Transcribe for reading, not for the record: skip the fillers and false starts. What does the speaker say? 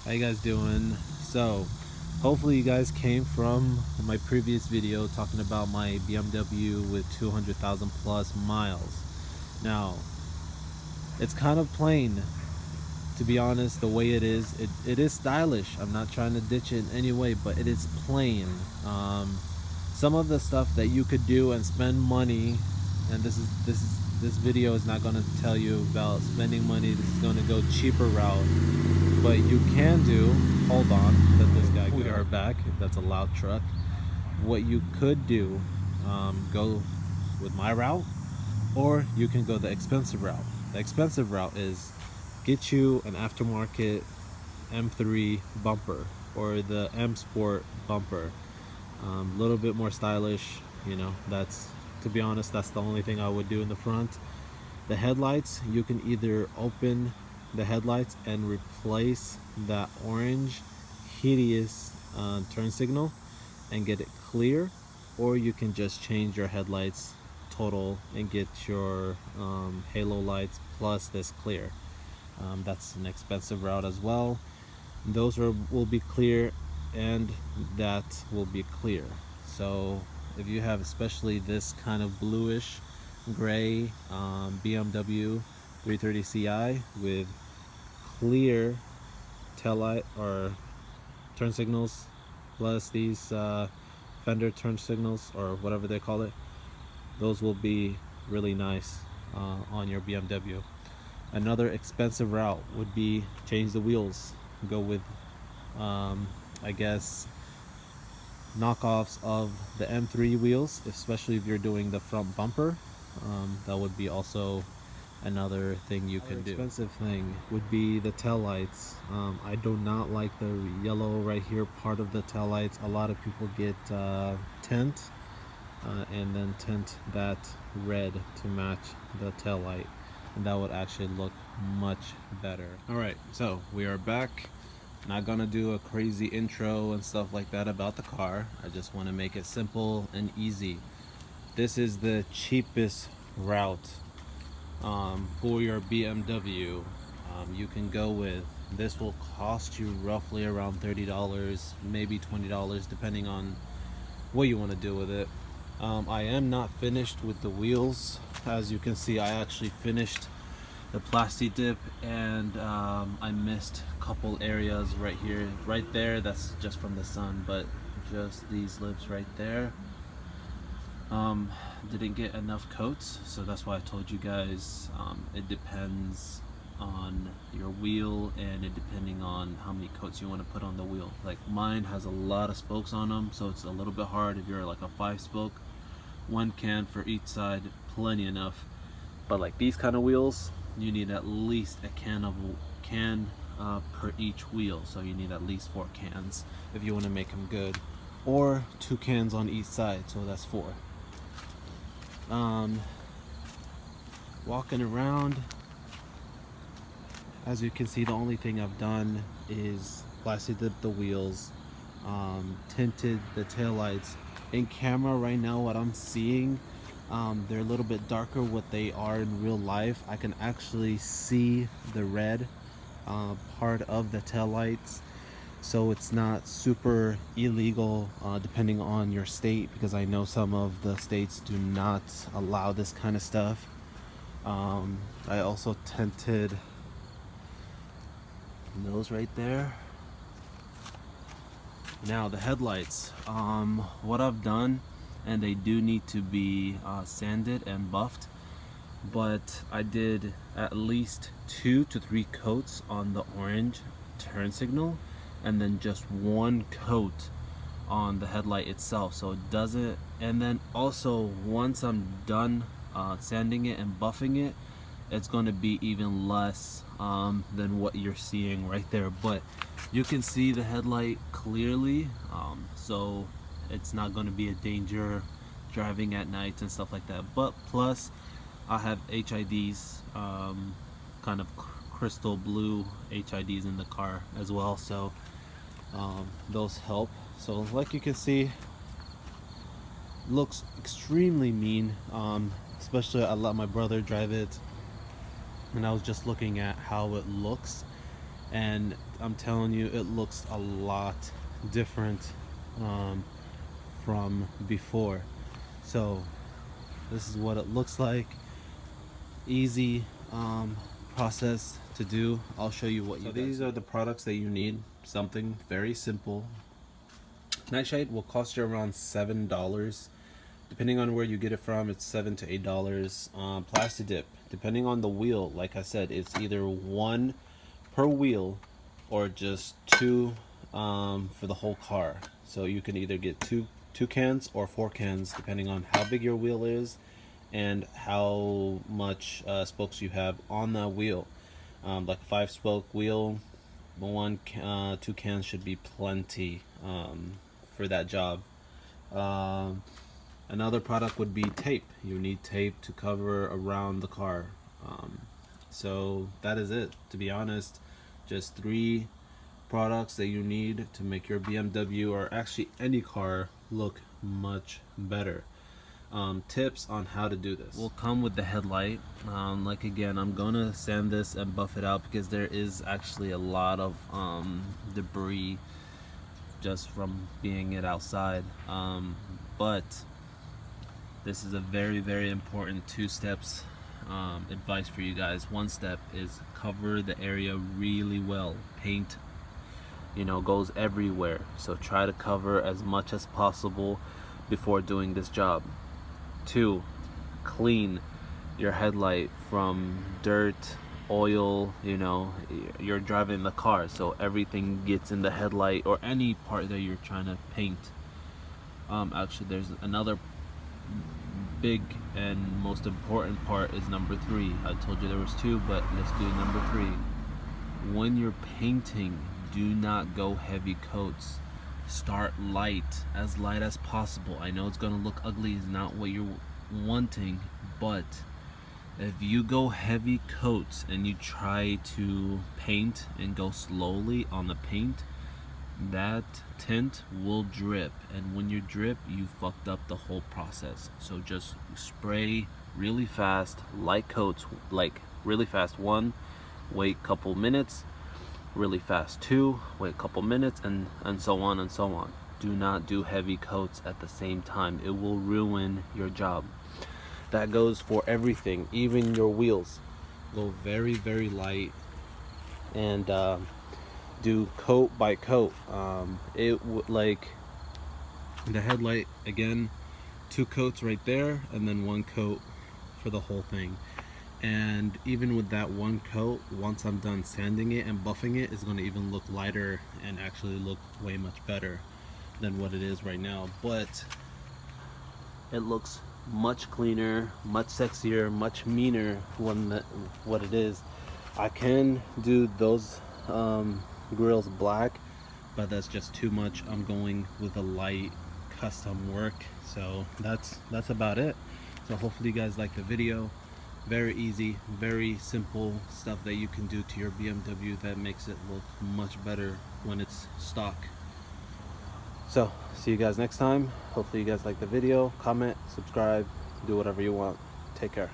How you guys doing? So hopefully you guys came from my previous video talking about my BMW with 200,000 plus miles. Now it's kind of plain, to be honest. The way it is stylish. I'm not trying to ditch it in any way, but it is plain. Some of the stuff that you could do and spend money, and this video is not going to tell you about spending money. This is going to go cheaper route, but you can do, hold on, let this guy go. We are back. That's a loud truck. What you could do, go with my route, or you can go the expensive route. The expensive route is get you an aftermarket M3 bumper or the M Sport bumper. A little bit more stylish, you know. That's, to be honest, that's the only thing I would do in the front. The headlights, you can either open the headlights and replace that orange hideous turn signal and get it clear, or you can just change your headlights total and get your halo lights plus this clear. That's an expensive route as well. Those will be clear, and that will be clear. So if you have especially this kind of bluish gray BMW 330 Ci with clear tail light or turn signals plus these fender turn signals or whatever they call it, those will be really nice on your BMW. Another expensive route would be change the wheels. Go with I guess knockoffs of the M3 wheels, especially if you're doing the front bumper. That would be also another thing you can do. Expensive thing would be the tail lights. I do not like the yellow right here part of the tail lights. A lot of people get tint and then tint that red to match the tail light, and that would actually look much better. All right, so we are back. Not gonna do a crazy intro and stuff like that about the car. I just want to make it simple and easy. This is the cheapest route for your BMW. You can go with this. Will cost you roughly around $30, maybe $20, depending on what you want to do with it. I am not finished with the wheels. As you can see, I actually finished the Plasti dip, and I missed a couple areas right here, right there. That's just from the sun, but just these lips right there didn't get enough coats, so that's why I told you guys it depends on your wheel, and it depending on how many coats you want to put on the wheel. Like mine has a lot of spokes on them, so it's a little bit hard. If you're like a 5-spoke, one can for each side, plenty enough. But like these kind of wheels, you need at least a can per each wheel, so you need at least 4 cans if you want to make them good, or 2 cans on each side, so that's 4. Walking around, as you can see, the only thing I've done is Plasti dipped the wheels, tinted the tail lights. In camera right now, what I'm seeing, they're a little bit darker what they are in real life. I can actually see the red part of the tail lights, so it's not super illegal depending on your state, because I know some of the states do not allow this kind of stuff. I also tinted those right there. Now the headlights, what I've done, and they do need to be sanded and buffed, but I did at least 2 to 3 coats on the orange turn signal, and then just 1 coat on the headlight itself, so it doesn't. And then also, once I'm done sanding it and buffing it, it's going to be even less than what you're seeing right there, but you can see the headlight clearly, so it's not going to be a danger driving at night and stuff like that. But plus I have HIDs, kind of crystal blue HIDs in the car as well, so those help. So like you can see, looks extremely mean, especially I let my brother drive it, and I was just looking at how it looks, and I'm telling you, it looks a lot different from before. So this is what it looks like. Easy process to do. I'll show you what. So these are the products that you need. Something very simple. Nightshade will cost you around $7. Depending on where you get it from, it's $7 to $8. Plasti dip, depending on the wheel, like I said, it's either one per wheel or just two for the whole car. So you can either get two cans or 4 cans, depending on how big your wheel is and how much spokes you have on that wheel. Like a 5-spoke wheel, 2 cans should be plenty for that job. Another product would be tape. You need tape to cover around the car. So that is it, to be honest. Just 3 products that you need to make your BMW, or actually any car, look much better. Tips on how to do this will come with the headlight. Like again, I'm gonna sand this and buff it out because there is actually a lot of debris just from being it outside. But this is a very important 2 steps advice for you guys. 1 step is cover the area really well. Paint, goes everywhere, so try to cover as much as possible before doing this job. 2, clean your headlight from dirt, oil. You're driving the car, so everything gets in the headlight or any part that you're trying to paint. Actually, there's another big and most important part is number 3. I told you there was 2, but let's do number 3. When you're painting, do not go heavy coats. Start as light as possible. I know it's gonna look ugly, it's not what you're wanting, but if you go heavy coats and you try to paint and go slowly on the paint, that tint will drip, and when you drip, you fucked up the whole process. So just spray really fast, light coats, like really fast 1, wait a couple minutes, really fast 2, wait a couple minutes, and so on and so on. Do not do heavy coats at the same time. It will ruin your job. That goes for everything, even your wheels. Go very light and do coat by coat. Like the headlight, again, 2 coats right there, and then 1 coat for the whole thing. And even with that 1 coat, once I'm done sanding it and buffing it, it's going to even look lighter and actually look way much better than what it is right now. But it looks much cleaner, much sexier, much meaner when what it is. I can do those grills black, but that's just too much. I'm going with a light custom work. So that's about it. So hopefully you guys like the video. Very easy, very simple stuff that you can do to your BMW that makes it look much better when it's stock. So see you guys next time. Hopefully you guys like the video. Comment, subscribe, do whatever you want. Take care.